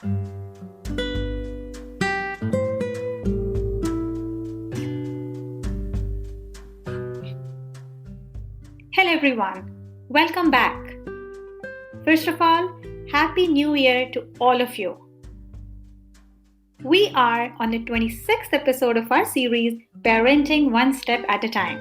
Hello everyone, welcome back. First of all, Happy New Year to all of you. We are on the 26th episode of our series, Parenting One Step at a Time.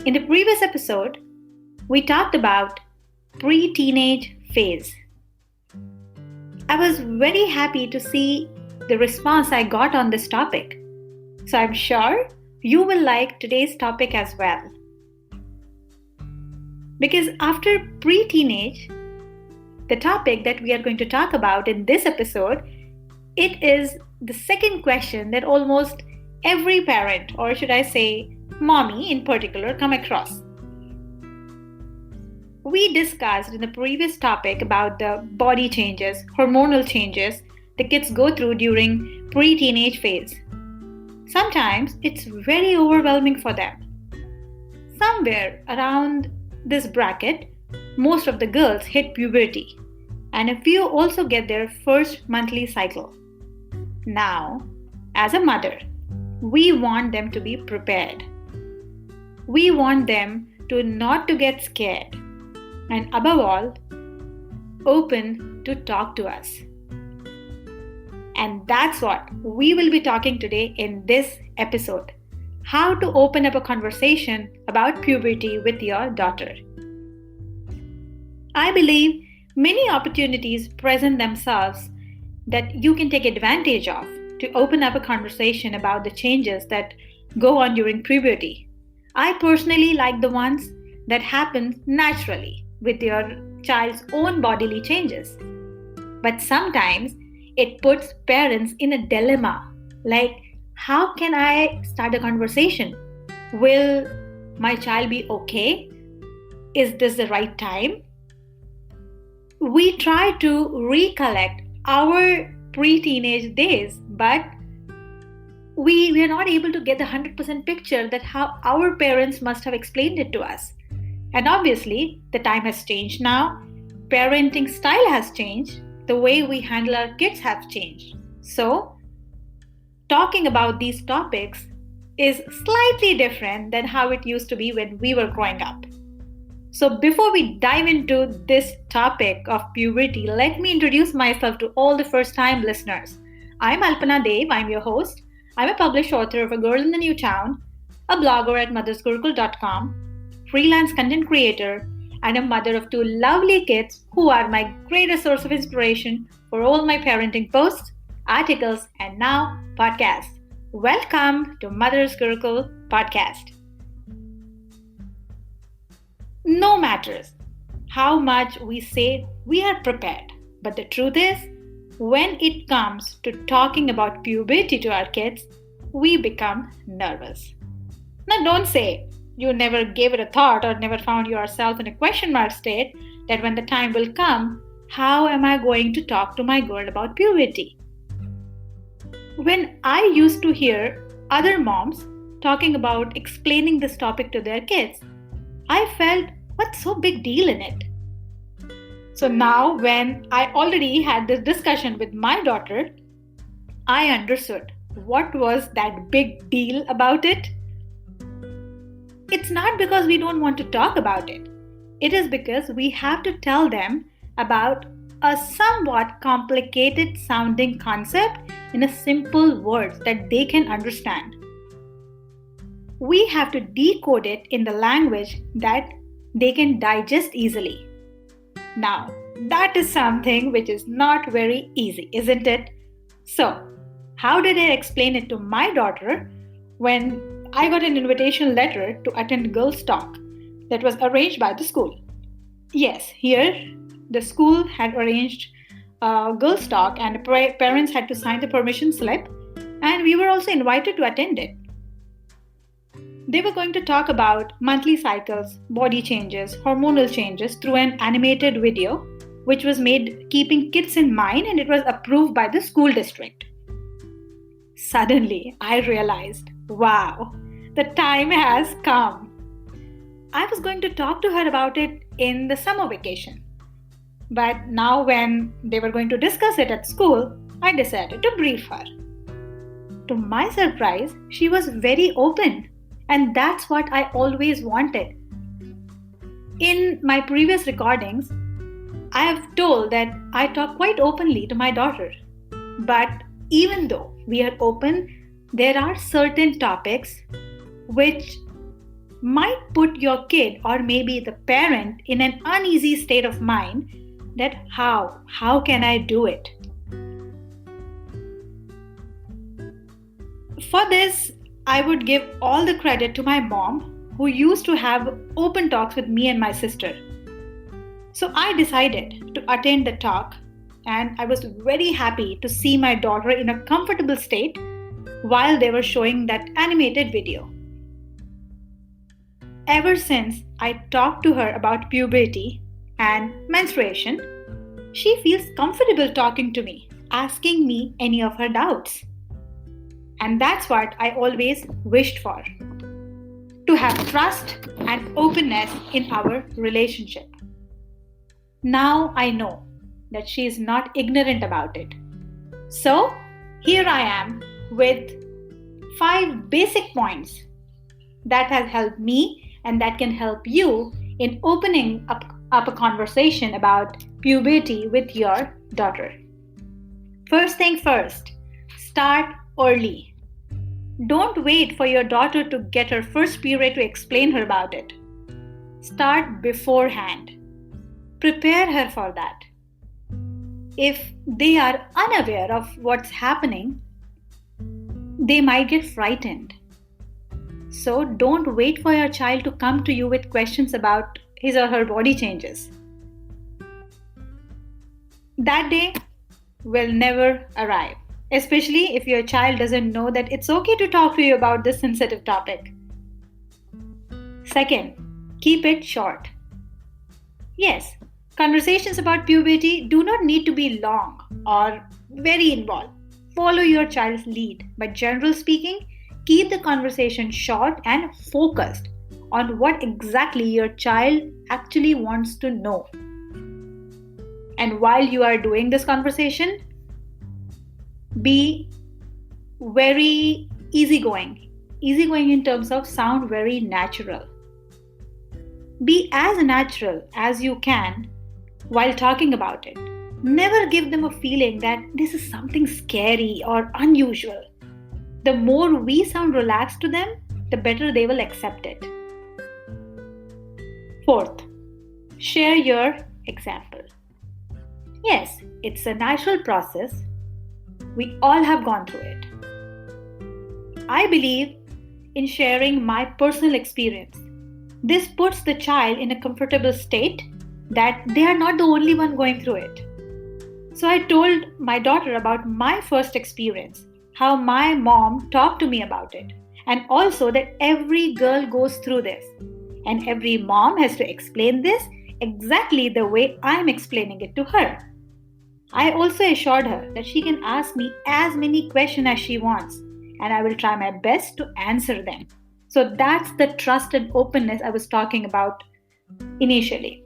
In the previous episode, we talked about pre-teenage phase. I was very happy to see the response I got on this topic. So I'm sure you will like today's topic as well. Because after pre-teenage, the topic that we are going to talk about in this episode, it is the second question that almost every parent, or should I say mommy in particular, come across. We discussed in the previous topic about the body changes, hormonal changes the kids go through during pre-teenage phase. Sometimes it's very overwhelming for them. Somewhere around this bracket, most of the girls hit puberty, and a few also get their first monthly cycle. Now, as a mother, we want them to be prepared. We want them to not to get scared, and above all, open to talk to us. And that's what we will be talking today in this episode. How to open up a conversation about puberty with your daughter. I believe many opportunities present themselves that you can take advantage of to open up a conversation about the changes that go on during puberty. I personally like the ones that happen naturally with your child's own bodily changes. But sometimes it puts parents in a dilemma, like, how can I start a conversation? Will my child be okay? Is this the right time? We try to recollect our pre-teenage days, but we are not able to get the 100% picture that how our parents must have explained it to us. And obviously, the time has changed now. Parenting style has changed. The way we handle our kids have changed. So, talking about these topics is slightly different than how it used to be when we were growing up. So before we dive into this topic of puberty, let me introduce myself to all the first-time listeners. I'm Alpana Dev, I'm your host. I'm a published author of A Girl in the New Town, a blogger at mothersgurukul.com, freelance content creator, and a mother of two lovely kids who are my greatest source of inspiration for all my parenting posts, articles, and now podcasts. Welcome to Mother's Gurukul podcast. No matters how much we say we are prepared, but the truth is, when it comes to talking about puberty to our kids, we become nervous. Now don't say you never gave it a thought or never found yourself in a question mark state that when the time will come, how am I going to talk to my girl about puberty? When I used to hear other moms talking about explaining this topic to their kids, I felt, what's so big deal in it? So now when I already had this discussion with my daughter, I understood what was that big deal about it. It's not because we don't want to talk about it. It is because we have to tell them about a somewhat complicated sounding concept in a simple words that they can understand. We have to decode it in the language that they can digest easily. Now, that is something which is not very easy, isn't it? So, how did I explain it to my daughter when I got an invitation letter to attend Girls Talk that was arranged by the school? Yes, here the school had arranged Girls Talk and the parents had to sign the permission slip, and we were also invited to attend it. They were going to talk about monthly cycles, body changes, hormonal changes through an animated video which was made keeping kids in mind, and it was approved by the school district. Suddenly, I realized, wow, the time has come. I was going to talk to her about it in the summer vacation. But now, when they were going to discuss it at school, I decided to brief her. To my surprise, she was very open, and that's what I always wanted. In my previous recordings, I have told that I talk quite openly to my daughter. But even though we are open, there are certain topics which might put your kid or maybe the parent in an uneasy state of mind that how can I do it? For this, I would give all the credit to my mom, who used to have open talks with me and my sister. So I decided to attend the talk, and I was very happy to see my daughter in a comfortable state while they were showing that animated video. Ever since I talked to her about puberty and menstruation, she feels comfortable talking to me, asking me any of her doubts. And that's what I always wished for, to have trust and openness in our relationship. Now I know that she is not ignorant about it. So here I am with 5 basic points that has helped me and that can help you in opening up a conversation about puberty with your daughter. First thing first, start early. Don't wait for your daughter to get her first period to explain her about it. Start beforehand. Prepare her for that. If they are unaware of what's happening, they might get frightened. So don't wait for your child to come to you with questions about his or her body changes. That day will never arrive, especially if your child doesn't know that it's okay to talk to you about this sensitive topic. Second, keep it short. Yes, conversations about puberty do not need to be long or very involved. Follow your child's lead, but generally speaking, keep the conversation short and focused on what exactly your child actually wants to know. And while you are doing this conversation, be very easygoing. Easygoing in terms of sound very natural. Be as natural as you can while talking about it. Never give them a feeling that this is something scary or unusual. The more we sound relaxed to them, the better they will accept it. Fourth, share your example. Yes, it's a natural process. We all have gone through it. I believe in sharing my personal experience. This puts the child in a comfortable state that they are not the only one going through it. So I told my daughter about my first experience, how my mom talked to me about it, and also that every girl goes through this, and every mom has to explain this exactly the way I'm explaining it to her. I also assured her that she can ask me as many questions as she wants, and I will try my best to answer them. So that's the trust and openness I was talking about initially.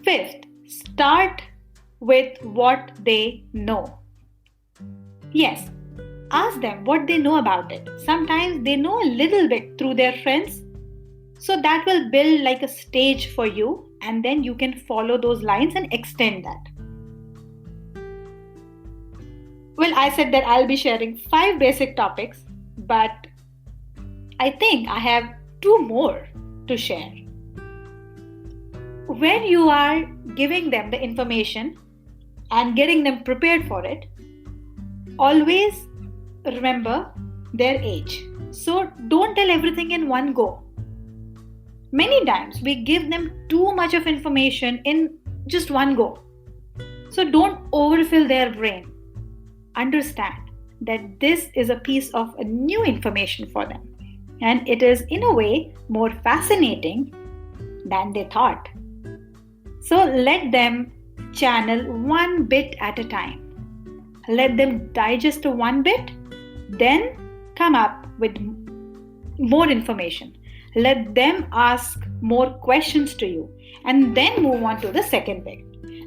Fifth, start with what they know. Yes, ask them what they know about it. Sometimes they know a little bit through their friends. So that will build like a stage for you, and then you can follow those lines and extend that. Well, I said that I'll be sharing 5 basic topics, but I think I have 2 more to share. When you are giving them the information and getting them prepared for it, always remember their age. So don't tell everything in one go. Many times we give them too much of information in just one go. So don't overfill their brain. Understand that this is a piece of new information for them, and it is in a way more fascinating than they thought. So let them channel one bit at a time. Let them digest one bit, then come up with more information. Let them ask more questions to you, and then move on to the second bit.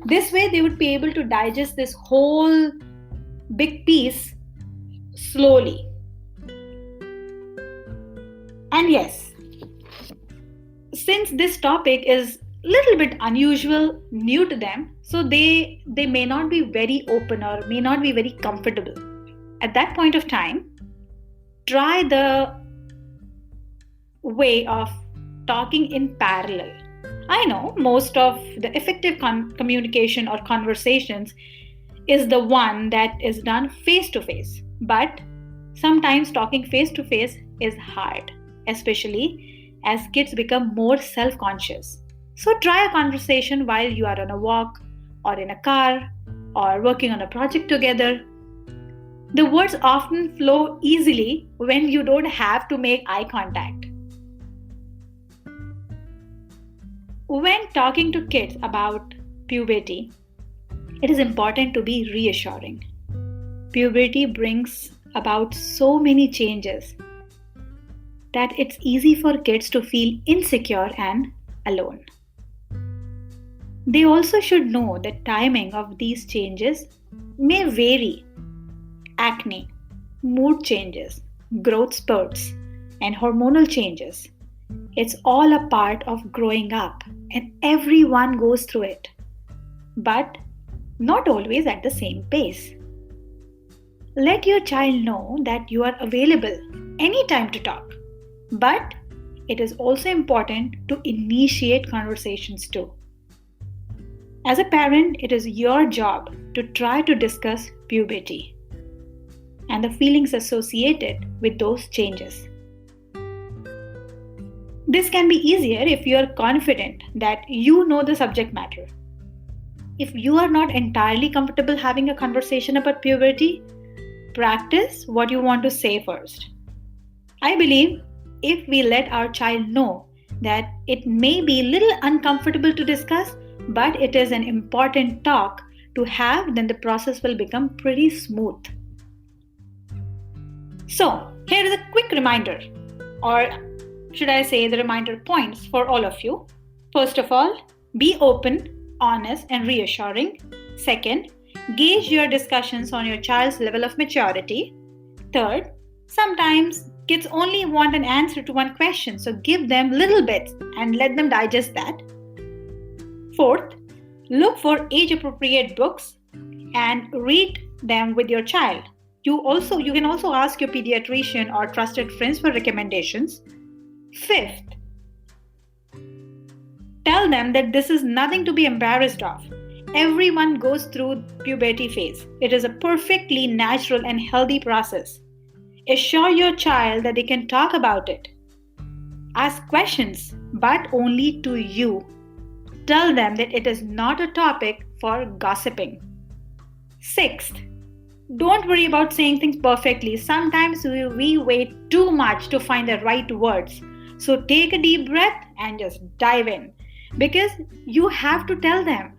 This way, they would be able to digest this whole big piece slowly. And yes, since this topic is a little bit unusual, new to them, so they may not be very open or may not be very comfortable. At that point of time, try the way of talking in parallel. I know most of the effective communication or conversations is the one that is done face to face, but sometimes talking face to face is hard, especially as kids become more self-conscious. So try a conversation while you are on a walk or in a car or working on a project together. The words often flow easily when you don't have to make eye contact. When talking to kids about puberty, it is important to be reassuring. Puberty brings about so many changes that it's easy for kids to feel insecure and alone. They also should know the timing of these changes may vary. Acne, mood changes, growth spurts, and hormonal changes. It's all a part of growing up, and everyone goes through it, but not always at the same pace. Let your child know that you are available anytime to talk, but it is also important to initiate conversations too. As a parent, it is your job to try to discuss puberty and the feelings associated with those changes. This can be easier if you are confident that you know the subject matter. If you are not entirely comfortable having a conversation about puberty, practice what you want to say first. I believe if we let our child know that it may be a little uncomfortable to discuss, but it is an important talk to have, then the process will become pretty smooth. So, here is a quick reminder, or should I say the reminder points for all of you. First of all, be open, honest, and reassuring. Second, gauge your discussions on your child's level of maturity. Third, sometimes kids only want an answer to one question, so give them little bits and let them digest that. Fourth, look for age-appropriate books and read them with your child. You can also ask your pediatrician or trusted friends for recommendations. Fifth, tell them that this is nothing to be embarrassed of. Everyone goes through puberty phase. It is a perfectly natural and healthy process. Assure your child that they can talk about it. Ask questions, but only to you. Tell them that it is not a topic for gossiping. Sixth, don't worry about saying things perfectly. Sometimes we wait too much to find the right words. So take a deep breath and just dive in, because you have to tell them.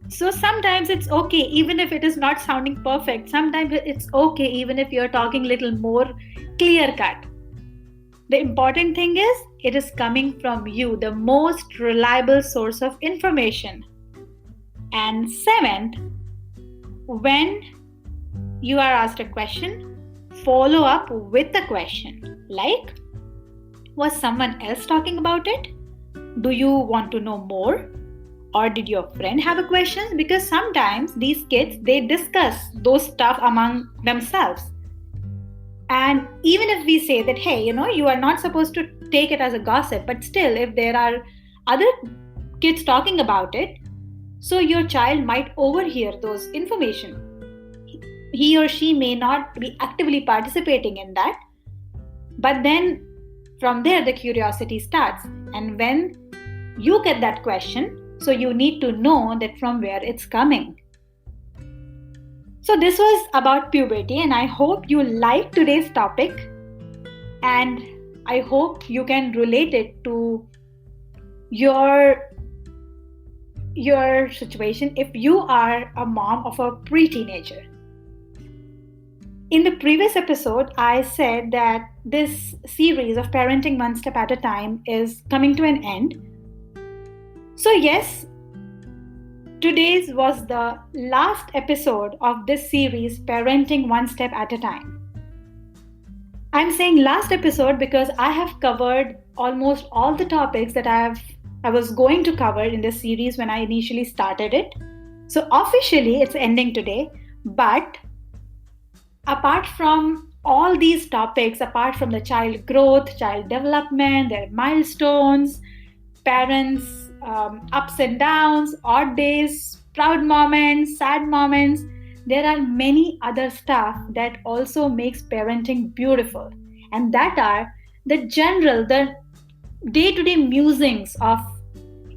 So sometimes it's okay even if it is not sounding perfect. Sometimes it's okay even if you're talking a little more clear cut. The important thing is it is coming from you, the most reliable source of information. And seventh, when you are asked a question, follow up with a question like, was someone else talking about it? Do you want to know more? Or did your friend have a question? Because sometimes these kids, they discuss those stuff among themselves. And even if we say that, hey, you are not supposed to take it as a gossip, but still, if there are other kids talking about it, so your child might overhear those information. He or she may not be actively participating in that, but then from there the curiosity starts. And when you get that question, so you need to know that from where it's coming. So this was about puberty, and I hope you liked today's topic, and I hope you can relate it to your situation if you are a mom of a pre-teenager. In the previous episode, I said that this series of Parenting One Step at a Time is coming to an end. So, yes, today's was the last episode of this series, Parenting One Step at a Time. I'm saying last episode because I have covered almost all the topics that I was going to cover in this series when I initially started it. So officially it's ending today, but apart from all these topics, apart from the child growth, child development, their milestones, parents' ups and downs, odd days, proud moments, sad moments, there are many other stuff that also makes parenting beautiful. And that are the day-to-day musings of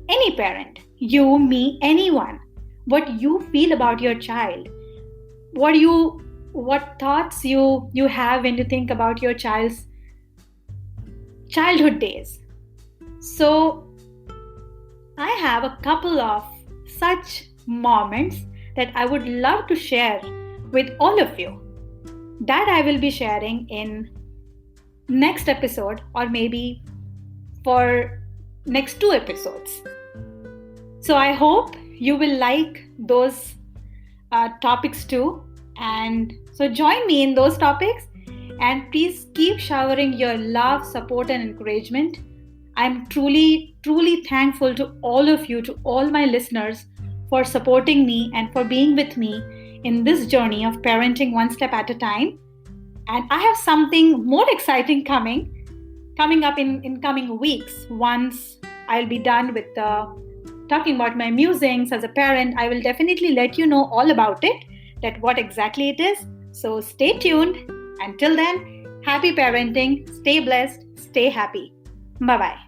any parent, you, me, anyone. What you feel about your child, what thoughts you have when you think about your child's childhood days. So I have a couple of such moments that I would love to share with all of you, that I will be sharing in next episode, or maybe for next 2 episodes. So I hope you will like those topics too. And so join me in those topics, and please keep showering your love, support, and encouragement. I'm truly, truly thankful to all of you, to all my listeners, for supporting me and for being with me in this journey of parenting one step at a time. And I have something more exciting coming up in coming weeks. Once I'll be done with talking about my musings as a parent, I will definitely let you know all about it, that what exactly it is. So stay tuned. Until then, happy parenting, stay blessed, stay happy. Bye-bye.